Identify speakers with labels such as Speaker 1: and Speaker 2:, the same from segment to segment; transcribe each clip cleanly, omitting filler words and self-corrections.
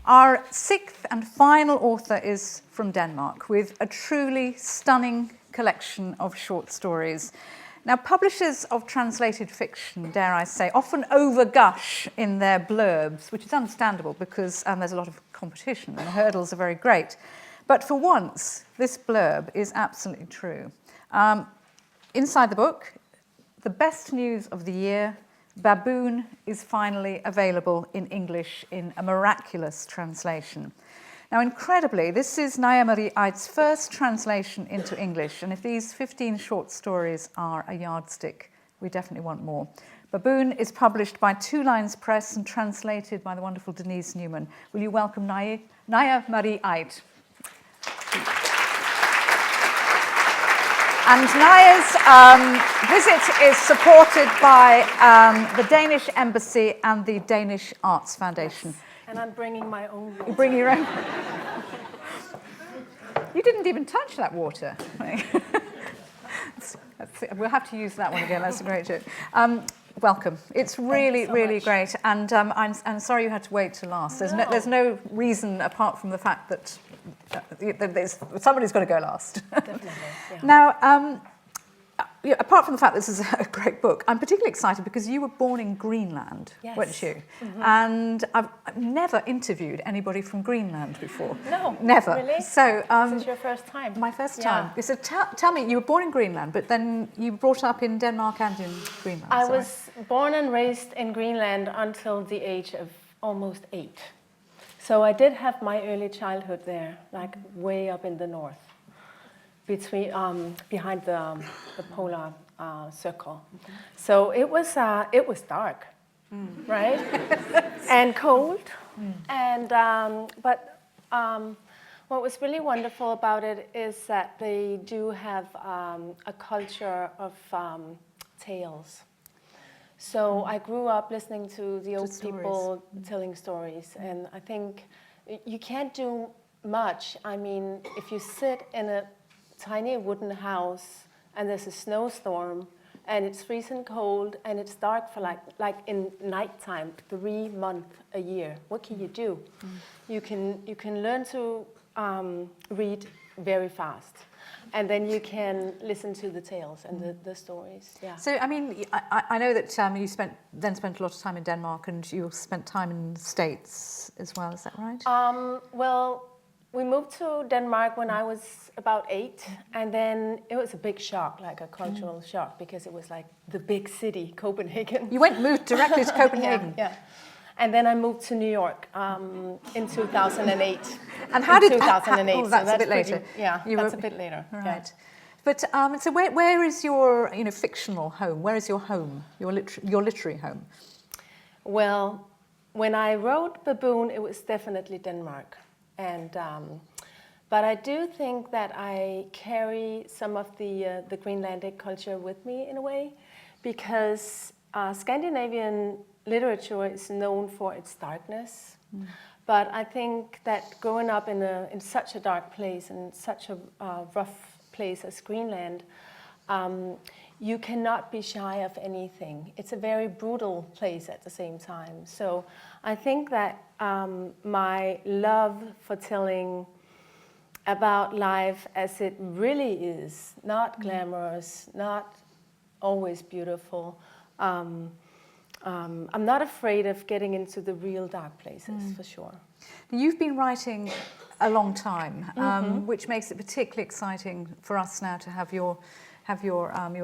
Speaker 1: Our sixth and final author is from Denmark with a truly stunning collection of short stories. Now, publishers of translated fiction, dare I say, often overgush in their blurbs, which is understandable because there's a lot of competition and the hurdles are very great. But for once, this blurb is absolutely true. Inside the book, the best news of the year, Baboon is finally available in English in a miraculous translation. Now, incredibly, this is Naja Marie Aidt's first translation into English, and if these 15 short stories are a yardstick, we definitely want more. Baboon is published by Two Lines Press and translated by the wonderful Denise Newman. Will you welcome Naja Marie Aidt? And Naja's visit is supported by the Danish Embassy and the Danish Arts Foundation.
Speaker 2: Yes. And I'm bringing my own water.
Speaker 1: You bring your own. You didn't even touch that water. We'll have to use that one again. That's a great joke. Welcome. It's really, really great. And I'm sorry you had to wait till last. There's no reason apart from the fact that somebody's got to go last.
Speaker 2: Definitely. Yeah.
Speaker 1: Now, apart from the fact this is a great book, I'm particularly excited because you were born in Greenland,
Speaker 2: yes.
Speaker 1: weren't you?
Speaker 2: Mm-hmm.
Speaker 1: And I've never interviewed anybody from Greenland before.
Speaker 2: No,
Speaker 1: never.
Speaker 2: Really?
Speaker 1: So
Speaker 2: this is your first time.
Speaker 1: My first time. Yeah. So tell me, you were born in Greenland, but then you were brought up in Denmark and in Greenland.
Speaker 2: I was born and raised in Greenland until the age of almost 8. So I did have my early childhood there, like way up in the north, between behind the polar circle. Mm-hmm. So it was dark, right, and cold, and but what was really wonderful about it is that they do have a culture of tales. So I grew up listening to the old people telling stories, and I think you can't do much. I mean, if you sit in a tiny wooden house and there's a snowstorm and it's freezing cold and it's dark for like in nighttime 3 months a year, what can you do? You can learn to read very fast. And then you can listen to the tales and the stories. Yeah.
Speaker 1: So, I mean, I know that you spent a lot of time in Denmark, and you spent time in the States as well. Is that right?
Speaker 2: Well, we moved to Denmark when I was about 8, and then it was a big shock, like a cultural shock, because it was like the big city, Copenhagen.
Speaker 1: You moved directly to Copenhagen.
Speaker 2: Yeah. And then I moved to New York in 2008.
Speaker 1: And how did
Speaker 2: 2008?
Speaker 1: Oh, that's a bit later.
Speaker 2: That's a bit later.
Speaker 1: Right.
Speaker 2: Yeah.
Speaker 1: But so where is your fictional home? Where is your home? Your literary home?
Speaker 2: Well, when I wrote Baboon, it was definitely Denmark, and but I do think that I carry some of the Greenlandic culture with me in a way, because Scandinavian literature is known for its darkness, but I think that growing up in such a dark place and such a rough place as Greenland, you cannot be shy of anything. It's a very brutal place at the same time. So I think that my love for telling about life as it really is, not glamorous, not always beautiful, I'm not afraid of getting into the real dark places, for sure.
Speaker 1: You've been writing a long time, which makes it particularly exciting for us now to have your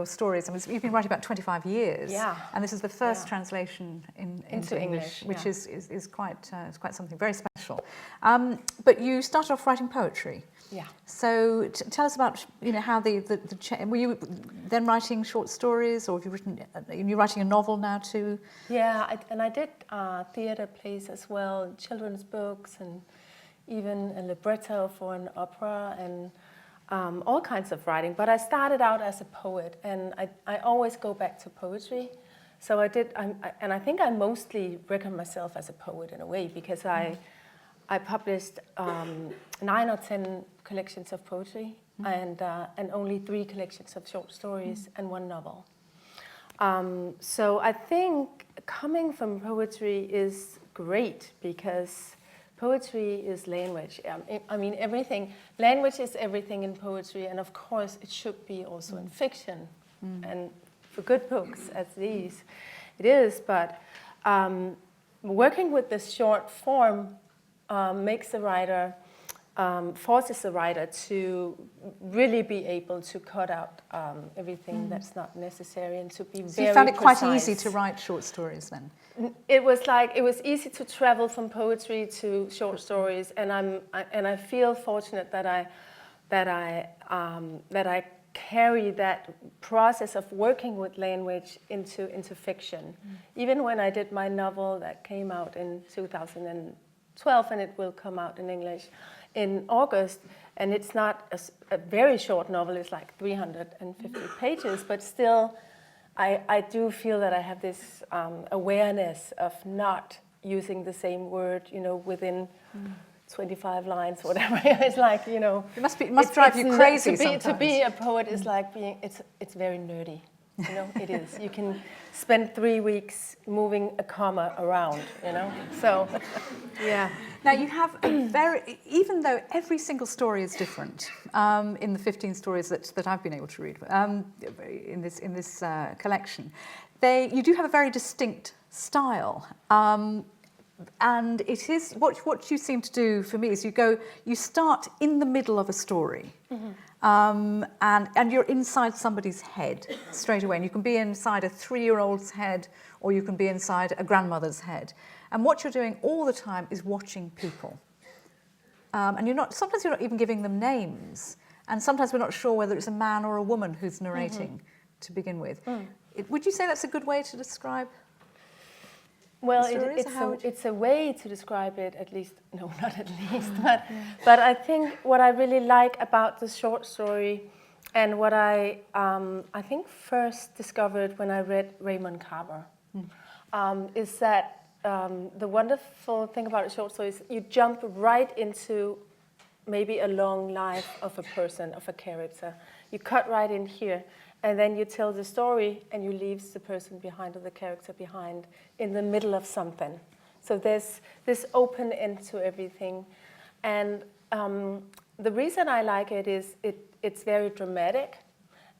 Speaker 1: stories. I mean, you've been writing about 25 years, and this is the first translation into English, which is quite something very special. But you started off writing poetry.
Speaker 2: Yeah.
Speaker 1: So tell us about how were you then writing short stories, or have you written? Are you writing a novel now too?
Speaker 2: Yeah, I did theater plays as well, children's books, and even a libretto for an opera, and all kinds of writing. But I started out as a poet, and I always go back to poetry. So I did, and I think I mostly reckon myself as a poet in a way, because I published 9 or 10 collections of poetry, and only 3 collections of short stories and 1 novel. So I think coming from poetry is great, because poetry is language. I mean, everything. Language is everything in poetry, and of course, it should be also in fiction. And for good books as these, it is. But working with the short form makes the writer, forces the writer to really be able to cut out everything that's not necessary and to be very precise.
Speaker 1: So you found it quite easy to write short stories then?
Speaker 2: It was easy to travel from poetry to short stories, and I feel fortunate that I carry that process of working with language into fiction. Even when I did my novel that came out in 2012, and it will come out in English in August, and it's not a very short novel, it's like 350 pages, but still I do feel that I have this awareness of not using the same word, within 25 lines, whatever. It's like,
Speaker 1: It must drive you crazy sometimes.
Speaker 2: To be a poet is like it's very nerdy. It is. You can spend 3 weeks moving a comma around, So, yeah.
Speaker 1: Now you have even though every single story is different, in the 15 stories that I've been able to read in this collection, you do have a very distinct style. And it is what you seem to do for me is you start in the middle of a story, and you're inside somebody's head straight away. And you can be inside a 3-year-old's head, or you can be inside a grandmother's head. And what you're doing all the time is watching people. And sometimes you're not even giving them names, and sometimes we're not sure whether it's a man or a woman who's narrating to begin with. Would you say that's a good way to describe?
Speaker 2: Well, it's a way to describe it, at least. No, not at least. But I think what I really like about the short story, and what I think first discovered when I read Raymond Carver, is that the wonderful thing about a short story is you jump right into maybe a long life of a person, of a character. You cut right in here. And then you tell the story, and you leave the person behind, or the character behind, in the middle of something. So there's this open end to everything. And the reason I like it is it's very dramatic,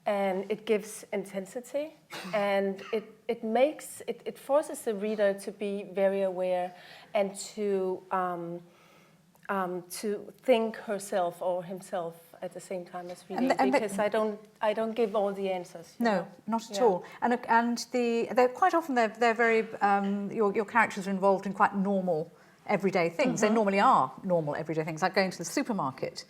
Speaker 2: and it gives intensity, and it forces the reader to be very aware and to think herself or himself at the same time as reading, because I don't give all the answers.
Speaker 1: No, not at all. And they're quite often they're very your characters are involved in quite normal everyday things. They normally are normal everyday things, like going to the supermarket,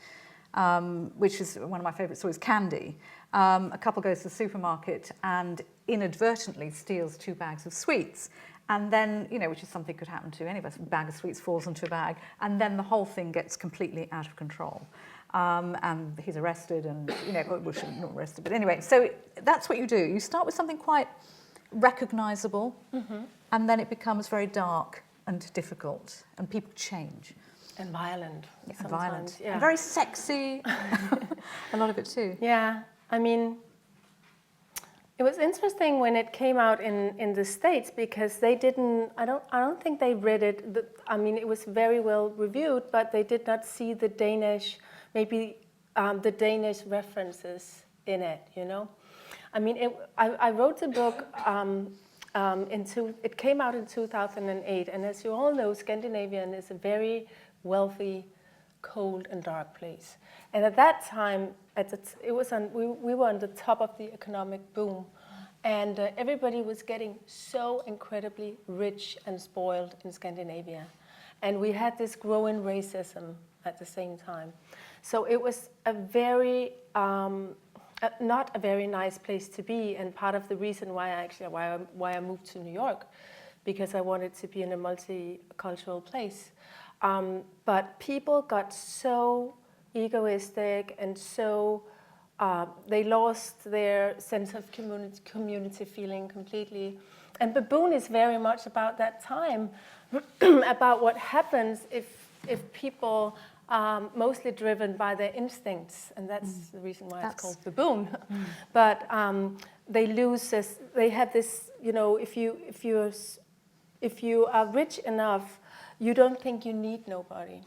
Speaker 1: which is one of my favourite stories. Candy. A couple goes to the supermarket and inadvertently steals 2 bags of sweets. And then, which is something could happen to any of us, a bag of sweets falls into a bag, and then the whole thing gets completely out of control. And he's arrested, and, well, not arrested, but anyway, so that's what you do. You start with something quite recognisable, and then it becomes very dark and difficult, and people change.
Speaker 2: And violent.
Speaker 1: Yeah, and violent.
Speaker 2: Yeah.
Speaker 1: And very sexy, a lot of it too.
Speaker 2: Yeah, I mean, it was interesting when it came out in the States, because they didn't, I don't think they read it. It was very well reviewed, but they did not see the Danish, maybe the Danish references in it, I wrote the book, it came out in 2008, and as you all know, Scandinavia is a very wealthy, cold and dark place. And at that time, we were on the top of the economic boom, and everybody was getting so incredibly rich and spoiled in Scandinavia. And we had this growing racism at the same time. So it was a very, not a very nice place to be, and part of the reason why I moved to New York, because I wanted to be in a multicultural place. But people got so egoistic, and so they lost their sense of community feeling completely. And Baboon is very much about that time, about what happens if people are mostly driven by their instincts, and that's the reason why it's called Baboon. But they lose this. They have this. If you are rich enough, you don't think you need nobody,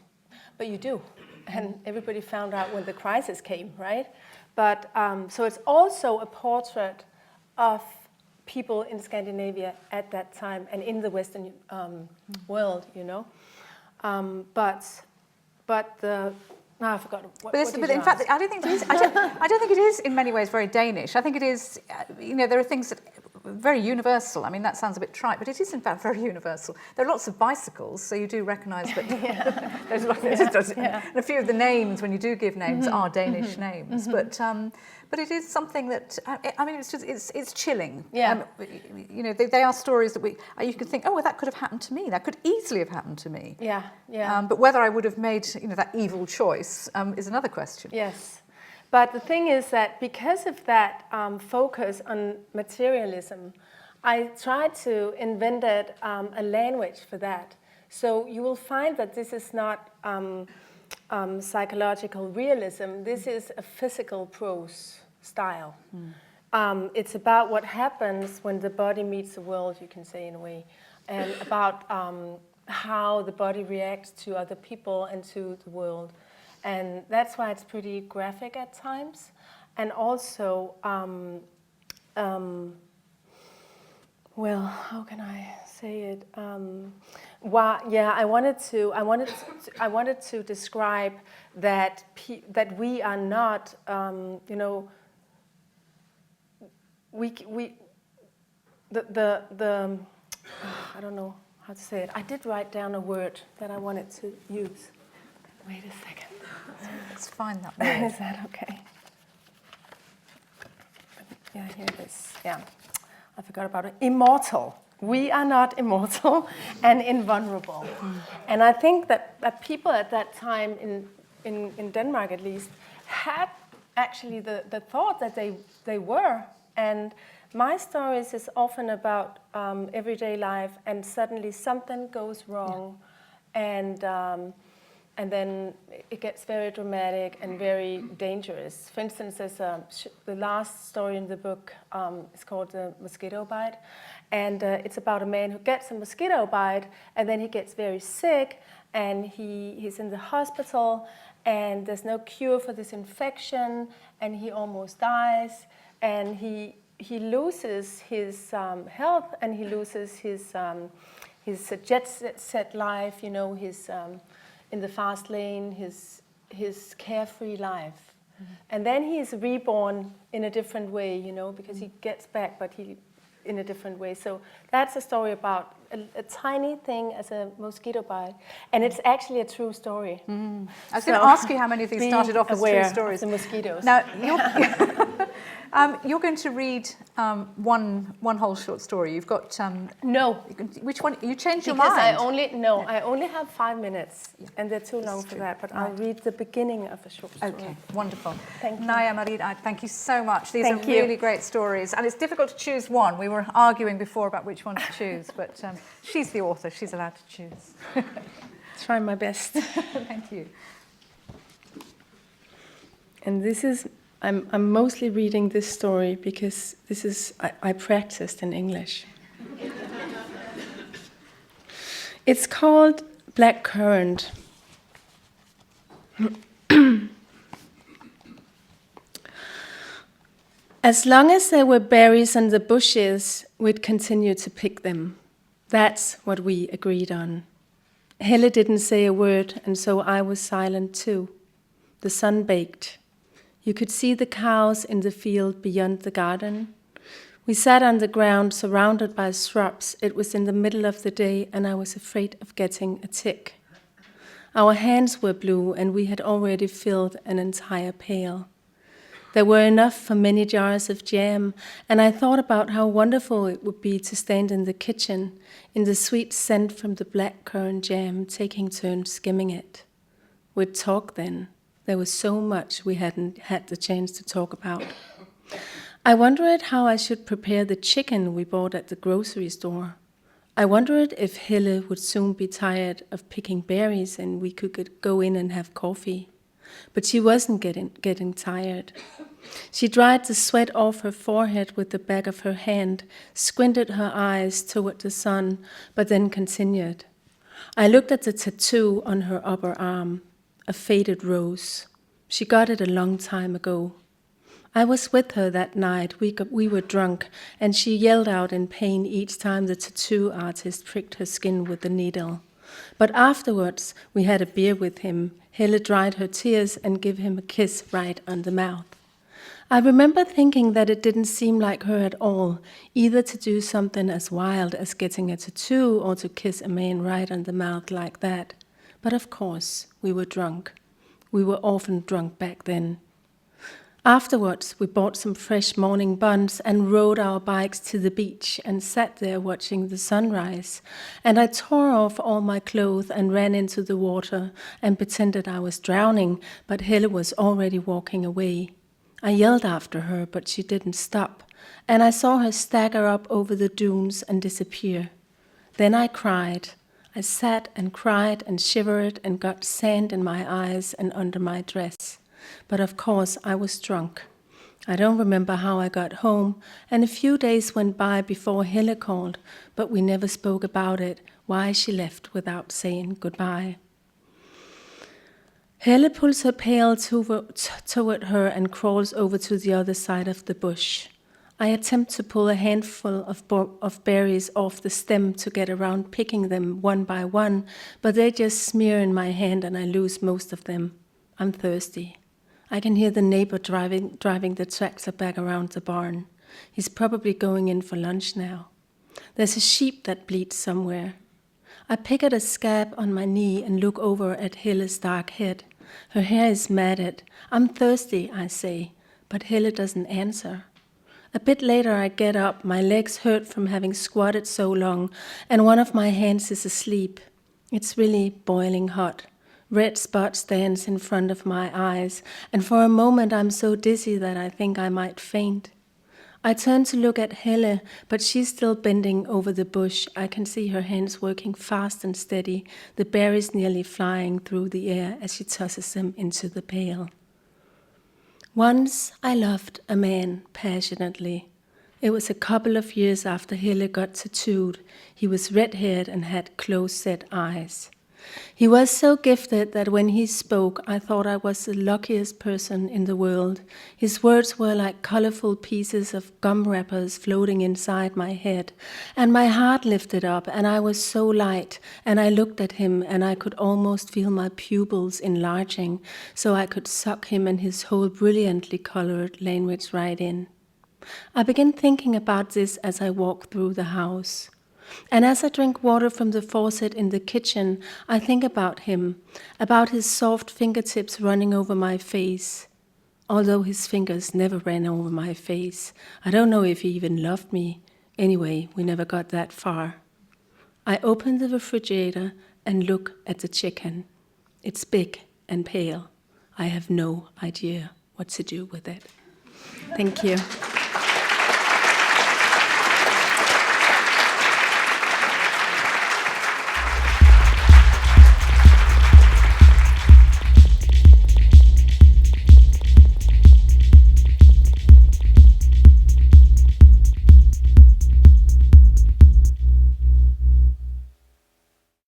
Speaker 2: but you do. And everybody found out when the crisis came, right? But so it's also a portrait of people in Scandinavia at that time and in the Western world, you know. But the I forgot. What
Speaker 1: but in fact, I don't think it is. I don't think it is in many ways very Danish. I think it is. You know, there are things that are very universal. I mean, that sounds a bit trite, but it is in fact very universul. There are lots of bicycles, so you do recognise that. There's and a few of the names, when you do give names, are Danish names. But it is something that I mean, it's chilling.
Speaker 2: Yeah.
Speaker 1: You know, they are stories that you can think, oh, well, that could have happened to me. That could easily have happened to me.
Speaker 2: Yeah, yeah.
Speaker 1: But whether I would have made that evil choice is another question.
Speaker 2: Yes, but the thing is that because of that focus on materialism, I tried to invent a language for that. So you will find that this is not psychological realism. This is a physical prose style. It's about what happens when the body meets the world, you can say, in a way, and about how the body reacts to other people and to the world. And that's why it's pretty graphic at times. And also, well, how can I say it? I wanted to describe that we are not, I don't know how to say it. I did write down a word that I wanted to use. Wait a second.
Speaker 1: Let's find that word.
Speaker 2: Is that okay? Yeah, here it is. Yeah, I forgot about it. Immortal. We are not immortal and invulnerable. And I think that people at that time, in Denmark at least, had actually the thought that they were. And my stories is often about everyday life, and suddenly something goes wrong, and then it gets very dramatic and very dangerous. For instance, there's the last story in the book is called The Mosquito Bite, and it's about a man who gets a mosquito bite, and then he gets very sick, and he's in the hospital, and there's no cure for this infection, and he almost dies, and he loses his health, and he loses his jet set life, you know, his in the fast lane, his carefree life. And then he is reborn in a different way, you know, because he gets back, but he in a different way. So that's a story about a tiny thing as a mosquito bite, and it's actually a true story.
Speaker 1: I was going to ask you how many of these started off as true stories.
Speaker 2: Of the mosquitoes.
Speaker 1: Now, you're going to read one whole short story. You've got
Speaker 2: no.
Speaker 1: Which one? You changed your
Speaker 2: because
Speaker 1: mind.
Speaker 2: I only have 5 minutes, and they're too long for that. But right. I'll read the beginning of a short story.
Speaker 1: Okay, wonderful.
Speaker 2: Thank you.
Speaker 1: Naja, Marit, thank you so much. These are really great stories, and it's difficult to choose one. We were arguing before about which one to choose, but she's the author. She's allowed to choose.
Speaker 2: Try my best.
Speaker 1: Thank you.
Speaker 2: And this is. I'm mostly reading this story because this is I practiced in English. It's called Black Currant. As long as there were berries on the bushes, we'd continue to pick them. That's what we agreed on. Helle didn't say a word, and so I was silent too. The sun baked. You could see the cows in the field beyond the garden. We sat on the ground surrounded by shrubs. It was in the middle of the day, and I was afraid of getting a tick. Our hands were blue, and we had already filled an entire pail. There were enough for many jars of jam, and I thought about how wonderful it would be to stand in the kitchen, in the sweet scent from the blackcurrant jam, taking turns skimming it. We'd talk then. There was so much we hadn't had the chance to talk about. I wondered how I should prepare the chicken we bought at the grocery store. I wondered if Helle would soon be tired of picking berries and we could go in and have coffee. But she wasn't getting tired. She dried the sweat off her forehead with the back of her hand, squinted her eyes toward the sun, but then continued. I looked at the tattoo on her upper arm, a faded rose. She got it a long time ago. I was with her that night. We were drunk, and she yelled out in pain each time the tattoo artist pricked her skin with the needle. But afterwards, we had a beer with him. Helle dried her tears and gave him a kiss right on the mouth. I remember thinking that it didn't seem like her at all, either to do something as wild as getting a tattoo or to kiss a man right on the mouth like that. But of course, we were drunk. We were often drunk back then. Afterwards, we bought some fresh morning buns and rode our bikes to the beach and sat there watching the sunrise. And I tore off all my clothes and ran into the water and pretended I was drowning, but Helle was already walking away. I yelled after her, but she didn't stop, and I saw her stagger up over the dunes and disappear. Then I cried. I sat and cried and shivered and got sand in my eyes and under my dress. But of course, I was drunk. I don't remember how I got home, and a few days went by before Helle called, but we never spoke about it, why she left without saying goodbye. Helle pulls her pail toward her and crawls over to the other side of the bush. I attempt to pull a handful of berries off the stem to get around picking them one by one, but they just smear in my hand and I lose most of them. I'm thirsty. I can hear the neighbor driving the tractor back around the barn. He's probably going in for lunch now. There's a sheep that bleeds somewhere. I pick at a scab on my knee and look over at Helle's dark head. Her hair is matted. I'm thirsty, I say, but Helle doesn't answer. A bit later I get up, my legs hurt from having squatted so long, and one of my hands is asleep. It's really boiling hot. Red spots dance in front of my eyes, and for a moment I'm so dizzy that I think I might faint. I turn to look at Helle, but she's still bending over the bush. I can see her hands working fast and steady, the berries nearly flying through the air as she tosses them into the pail. Once I loved a man passionately. It was a couple of years after Helle got tattooed. He was red-haired and had close-set eyes. He was so gifted that when he spoke, I thought I was the luckiest person in the world. His words were like colorful pieces of gum wrappers floating inside my head, and my heart lifted up, and I was so light, and I looked at him, and I could almost feel my pupils enlarging, so I could suck him and his whole brilliantly colored language right in. I began thinking about this as I walked through the house. And as I drink water from the faucet in the kitchen, I think about him, about his soft fingertips running over my face. Although his fingers never ran over my face. I don't know if he even loved me. Anyway, we never got that far. I open the refrigerator and look at the chicken. It's big and pale. I have no idea what to do with it. Thank you.